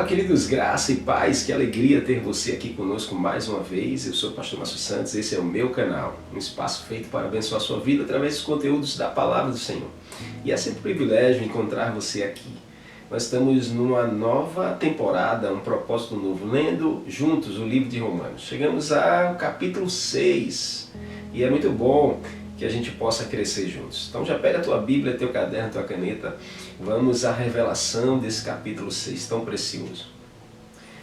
Fala, queridos, graça e paz, que alegria ter você aqui conosco mais uma vez. Eu sou o pastor Márcio Santos, esse é o meu canal, um espaço feito para abençoar a sua vida através dos conteúdos da Palavra do Senhor. E é sempre um privilégio encontrar você aqui. Nós estamos numa nova temporada, um propósito novo, lendo juntos o livro de Romanos. Chegamos ao capítulo 6 e é muito bom que a gente possa crescer juntos. Então já pega a tua Bíblia, teu caderno, tua caneta. Vamos à revelação desse capítulo 6 tão precioso.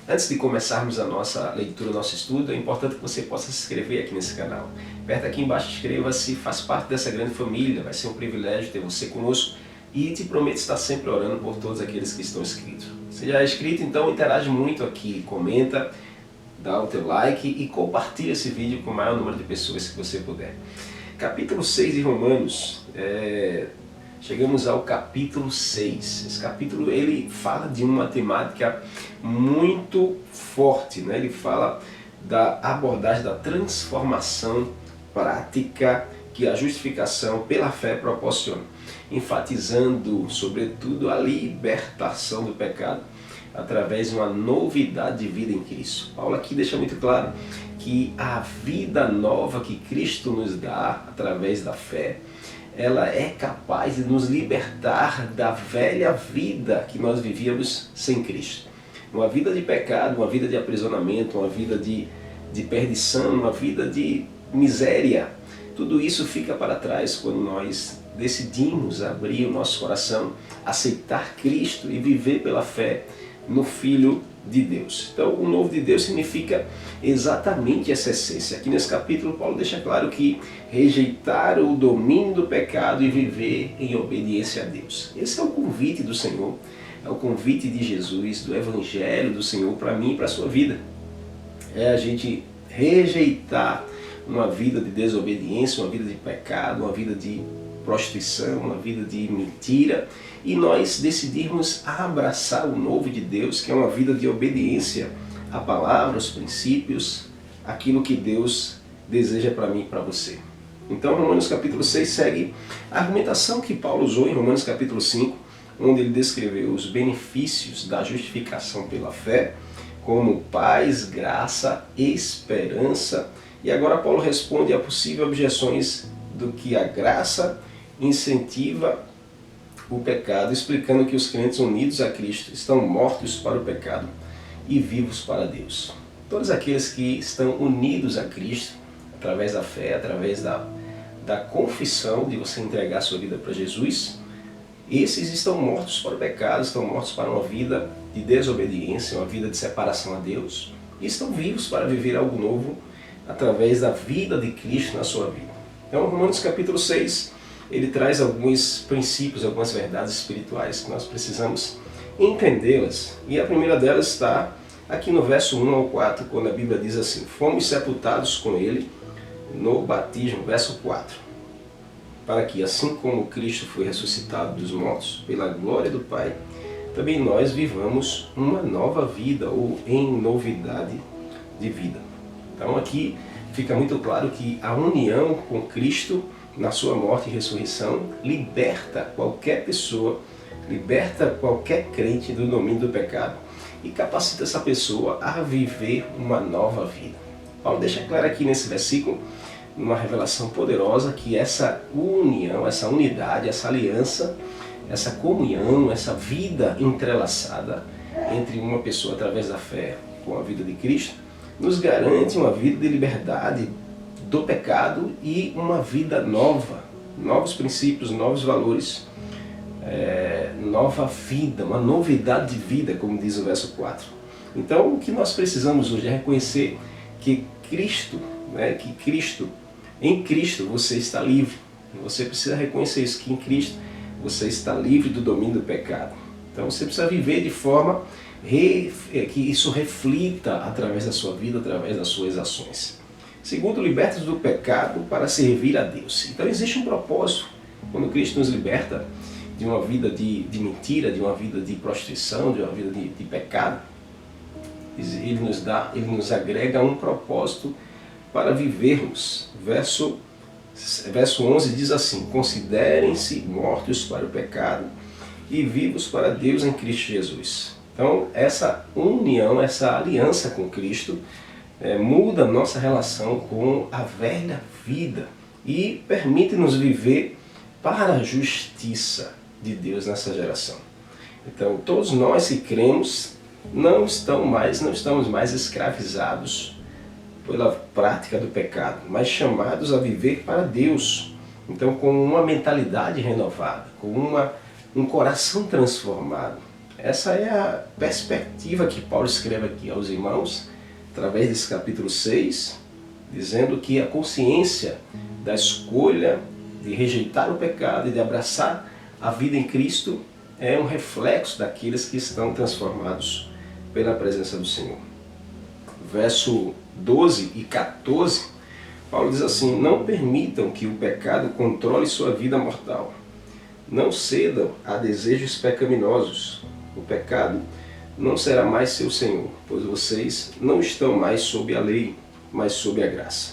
Antes de começarmos a nossa leitura, nosso estudo, é importante que você possa se inscrever aqui nesse canal. Aperta aqui embaixo, inscreva-se, faz parte dessa grande família. Vai ser um privilégio ter você conosco e te prometo estar sempre orando por todos aqueles que estão inscritos. Se já é inscrito, então interage muito aqui, comenta, dá o teu like e compartilha esse vídeo com o maior número de pessoas que você puder. Capítulo 6 de Romanos, chegamos ao capítulo 6. Esse capítulo ele fala de uma temática muito forte, né? Ele fala da abordagem da transformação prática que a justificação pela fé proporciona, enfatizando sobretudo a libertação do pecado através de uma novidade de vida em Cristo. Paulo aqui deixa muito claro que a vida nova que Cristo nos dá através da fé, ela é capaz de nos libertar da velha vida que nós vivíamos sem Cristo. Uma vida de pecado, uma vida de aprisionamento, uma vida de perdição, uma vida de miséria. Tudo isso fica para trás quando nós decidimos abrir o nosso coração, aceitar Cristo e viver pela fé no Filho de Deus. Então, o novo de Deus significa exatamente essa essência. Aqui nesse capítulo, Paulo deixa claro que rejeitar o domínio do pecado e viver em obediência a Deus. Esse é o convite do Senhor, é o convite de Jesus, do Evangelho do Senhor para mim e para a sua vida. É a gente rejeitar uma vida de desobediência, uma vida de pecado, uma vida de prostituição, uma vida de mentira, e nós decidirmos abraçar o novo de Deus, que é uma vida de obediência à palavra, aos princípios, aquilo que Deus deseja para mim e para você. Então Romanos capítulo 6 segue a argumentação que Paulo usou em Romanos capítulo 5, onde ele descreveu os benefícios da justificação pela fé, como paz, graça, esperança, e agora Paulo responde a possíveis objeções do que a graça incentiva o pecado, explicando que os crentes unidos a Cristo estão mortos para o pecado e vivos para Deus. Todos aqueles que estão unidos a Cristo, através da fé, através da confissão de você entregar a sua vida para Jesus, esses estão mortos para o pecado, estão mortos para uma vida de desobediência, uma vida de separação a Deus, e estão vivos para viver algo novo através da vida de Cristo na sua vida. Então, Romanos capítulo 6, ele traz alguns princípios, algumas verdades espirituais que nós precisamos entendê-las. E a primeira delas está aqui no verso 1 ao 4, quando a Bíblia diz assim: fomos sepultados com ele no batismo, verso 4, para que assim como Cristo foi ressuscitado dos mortos pela glória do Pai, também nós vivamos uma nova vida, ou em novidade de vida. Então aqui fica muito claro que a união com Cristo na sua morte e ressurreição liberta qualquer pessoa, liberta qualquer crente do domínio do pecado e capacita essa pessoa a viver uma nova vida. Paulo deixa claro aqui nesse versículo, uma revelação poderosa, que essa união, essa unidade, essa aliança, essa comunhão, essa vida entrelaçada entre uma pessoa através da fé com a vida de Cristo, nos garante uma vida de liberdade do pecado e uma vida nova, novos princípios, novos valores, nova vida, uma novidade de vida, como diz o verso 4. Então, o que nós precisamos hoje é reconhecer que Cristo, em Cristo você está livre. Você precisa reconhecer isso, que em Cristo você está livre do domínio do pecado. Então, você precisa viver de forma que isso reflita através da sua vida, através das suas ações. Segundo, libertos do pecado para servir a Deus. Então existe um propósito quando Cristo nos liberta de uma vida de mentira, de uma vida de prostituição, de uma vida de pecado. Ele nos agrega um propósito para vivermos. Verso 11 diz assim: considerem-se mortos para o pecado e vivos para Deus em Cristo Jesus. Então essa união, essa aliança com Cristo muda a nossa relação com a velha vida e permite-nos viver para a justiça de Deus nessa geração. Então todos nós que cremos não estamos mais escravizados pela prática do pecado, mas chamados a viver para Deus. Então com uma mentalidade renovada, com um coração transformado. Essa é a perspectiva que Paulo escreve aqui aos irmãos, através desse capítulo 6, dizendo que a consciência da escolha de rejeitar o pecado e de abraçar a vida em Cristo é um reflexo daqueles que estão transformados pela presença do Senhor. Verso 12 e 14, Paulo diz assim: não permitam que o pecado controle sua vida mortal. Não cedam a desejos pecaminosos. O pecado não será mais seu senhor, pois vocês não estão mais sob a lei, mas sob a graça.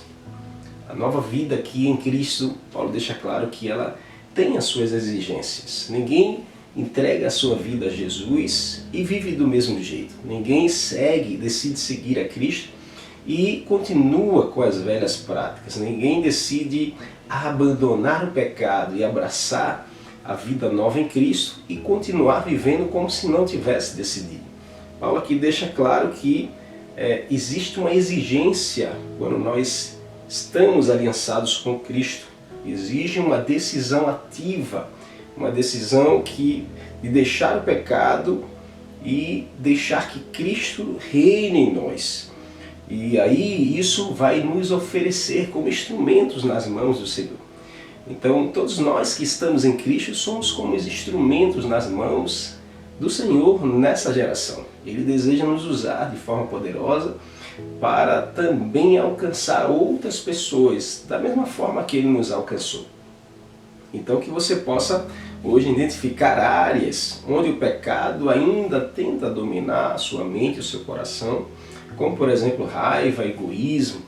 A nova vida aqui em Cristo, Paulo deixa claro que ela tem as suas exigências. Ninguém entrega a sua vida a Jesus e vive do mesmo jeito. Ninguém decide seguir a Cristo e continua com as velhas práticas. Ninguém decide abandonar o pecado e abraçar a vida nova em Cristo e continuar vivendo como se não tivesse decidido. Paulo aqui deixa claro que existe uma exigência quando nós estamos aliançados com Cristo. Exige uma decisão ativa, uma decisão de deixar o pecado e deixar que Cristo reine em nós. E aí isso vai nos oferecer como instrumentos nas mãos do Senhor. Então todos nós que estamos em Cristo somos como os instrumentos nas mãos do Senhor nessa geração. Ele deseja nos usar de forma poderosa para também alcançar outras pessoas, da mesma forma que Ele nos alcançou. Então que você possa hoje identificar áreas onde o pecado ainda tenta dominar a sua mente, o seu coração, como por exemplo raiva, egoísmo,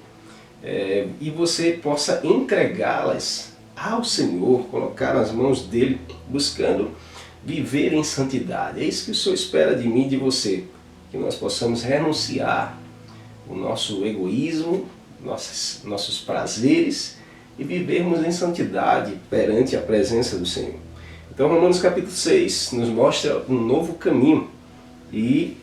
e você possa entregá-las ao Senhor, colocar nas mãos dele, buscando viver em santidade. É isso que o Senhor espera de mim e de você, que nós possamos renunciar o nosso egoísmo, nossos prazeres e vivermos em santidade perante a presença do Senhor. Então Romanos capítulo 6 nos mostra um novo caminho e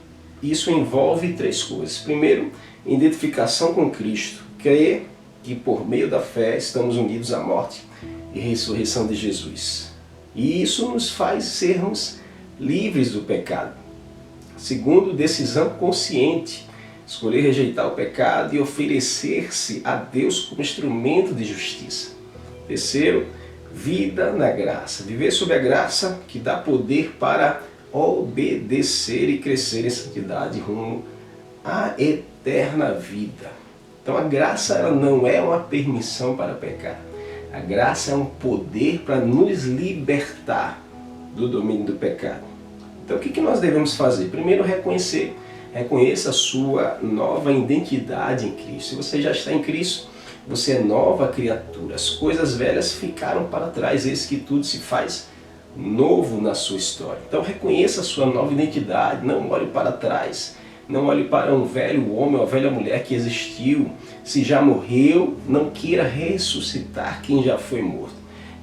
isso envolve três coisas. Primeiro, identificação com Cristo, crer que por meio da fé estamos unidos à morte e ressurreição de Jesus. E isso nos faz sermos livres do pecado. Segundo, decisão consciente, escolher rejeitar o pecado e oferecer-se a Deus como instrumento de justiça. Terceiro, vida na graça, viver sob a graça que dá poder para obedecer e crescer em santidade rumo à eterna vida. Então a graça ela não é uma permissão para pecar. A graça é um poder para nos libertar do domínio do pecado. Então o que nós devemos fazer? Primeiro reconheça a sua nova identidade em Cristo. Se você já está em Cristo, você é nova criatura. As coisas velhas ficaram para trás, eis que tudo se faz novo na sua história. Então reconheça a sua nova identidade, não olhe para trás. Não olhe para um velho homem ou uma velha mulher que existiu. Se já morreu, não queira ressuscitar quem já foi morto.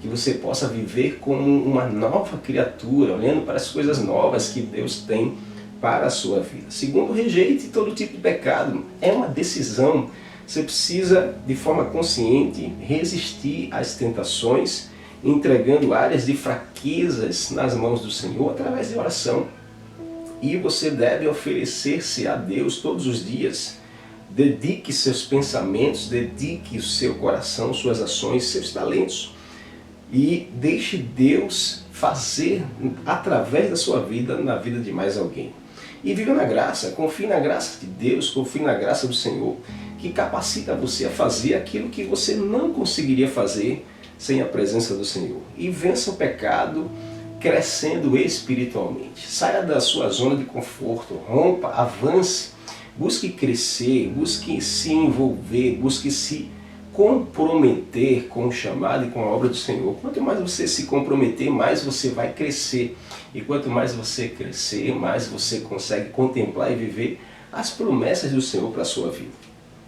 Que você possa viver como uma nova criatura, olhando para as coisas novas que Deus tem para a sua vida. Segundo, rejeite todo tipo de pecado. É uma decisão. Você precisa, de forma consciente, resistir às tentações, entregando áreas de fraquezas nas mãos do Senhor através de oração. E você deve oferecer-se a Deus todos os dias. Dedique seus pensamentos, dedique o seu coração, suas ações, seus talentos. E deixe Deus fazer através da sua vida, na vida de mais alguém. E viva na graça, confie na graça de Deus, confie na graça do Senhor, que capacita você a fazer aquilo que você não conseguiria fazer sem a presença do Senhor. E vença o pecado crescendo espiritualmente. Saia da sua zona de conforto, rompa, avance, busque crescer, busque se envolver, busque se comprometer com o chamado e com a obra do Senhor. Quanto mais você se comprometer, mais você vai crescer. E quanto mais você crescer, mais você consegue contemplar e viver as promessas do Senhor para a sua vida.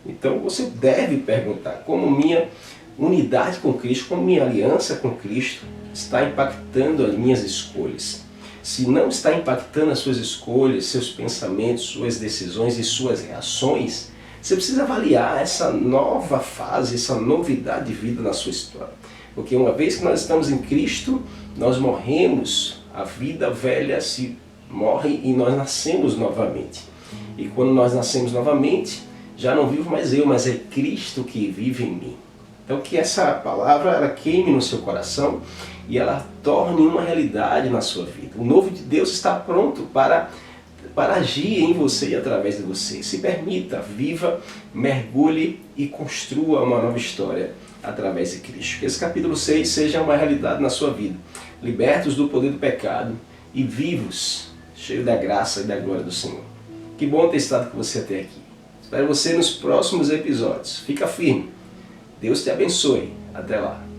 Então você deve perguntar como minha unidade com Cristo, como minha aliança com Cristo está impactando as minhas escolhas. Se não está impactando as suas escolhas, seus pensamentos, suas decisões e suas reações, você precisa avaliar essa nova fase, essa novidade de vida na sua história. Porque uma vez que nós estamos em Cristo, nós morremos, a vida velha se morre e nós nascemos novamente. E quando nós nascemos novamente, já não vivo mais eu, mas é Cristo que vive em mim. Então que essa palavra ela queime no seu coração e ela torne uma realidade na sua vida. O novo de Deus está pronto para agir em você e através de você. Se permita, viva, mergulhe e construa uma nova história através de Cristo. Que esse capítulo 6 seja uma realidade na sua vida. Libertos do poder do pecado e vivos, cheios da graça e da glória do Senhor. Que bom ter estado com você até aqui. Espero você nos próximos episódios. Fica firme. Deus te abençoe. Até lá.